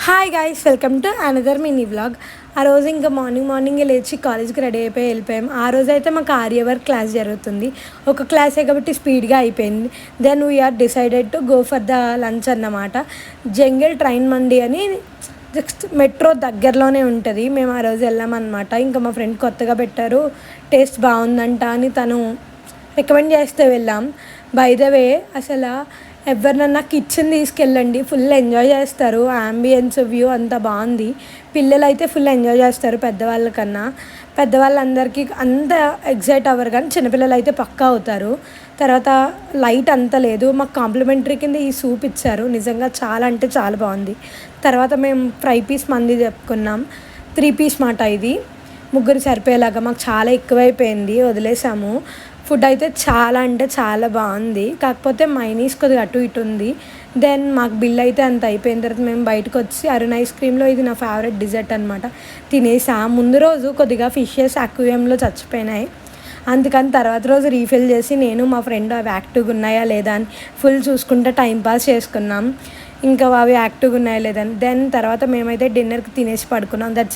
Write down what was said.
Hi guys, welcome to another mini vlog. ఆ రోజు ఇంకా మార్నింగే లేచి కాలేజ్కి రెడీ అయిపోయి వెళ్ళిపోయాం. ఆ రోజు అయితే మాకు ఆర్యవర్ క్లాస్ జరుగుతుంది. ఒక క్లాసే కాబట్టి స్పీడ్గా అయిపోయింది. Then we are decided to go for the lunch అన్నమాట. జంగిల్ ట్రైన్ మండి అని జస్ట్ మెట్రో దగ్గరలోనే ఉంటుంది. మేము ఆ రోజు వెళ్ళామన్నమాట. ఇంకా మా ఫ్రెండ్ కొత్తగా పెట్టారు, టేస్ట్ బాగుందంట అని తను రికమెండ్ చేస్తే వెళ్ళాం. బై ద వే, అసలు ఎవరినన్నా కిచెన్ తీసుకెళ్ళండి, ఫుల్ ఎంజాయ్ చేస్తారు. అంబియన్స్ వ్యూ అంతా బాగుంది. పిల్లలు అయితే ఫుల్ ఎంజాయ్ చేస్తారు పెద్దవాళ్ళకన్నా. పెద్దవాళ్ళందరికీ అంత ఎగ్జైట్ అవ్వరు, కానీ చిన్నపిల్లలు అయితే పక్కా అవుతారు. తర్వాత లైట్ అంత లేదు, మాకు కాంప్లిమెంటరీ కింద ఈ సూప్ ఇచ్చారు. నిజంగా చాలా అంటే చాలా బాగుంది. తర్వాత మేము ఫ్రై పీస్ మంది చెప్పుకున్నాం. 3 పీస్ మాట ఇది, ముగ్గురు సరిపోయేలాగా. మాకు చాలా ఎక్కువైపోయింది, వదిలేసాము. ఫుడ్ అయితే చాలా అంటే చాలా బాగుంది, కాకపోతే మైనీస్ కొద్దిగా అటు ఇటు ఉంది. దెన్ మాకు బిల్ అయితే అంత అయిపోయిన తర్వాత మేము బయటకు వచ్చి అరుణ్ ఐస్ క్రీమ్లో, ఇది నా ఫేవరెట్ డిజర్ట్ అనమాట, తినేసా. ముందు రోజు కొద్దిగా ఫిషెస్ అక్వేరియంలో చచ్చిపోయినాయి, అందుకని తర్వాత రోజు రీఫిల్ చేసి నేను మా ఫ్రెండ్ అవి యాక్టివ్గా ఉన్నాయా లేదా అని ఫుల్ చూసుకుంటే టైంపాస్ చేసుకున్నాం. ఇంకా అవి యాక్టివ్గా ఉన్నాయా లేదని. దెన్ తర్వాత మేమైతే డిన్నర్కి తినేసి పడుకున్నాం. దట్స్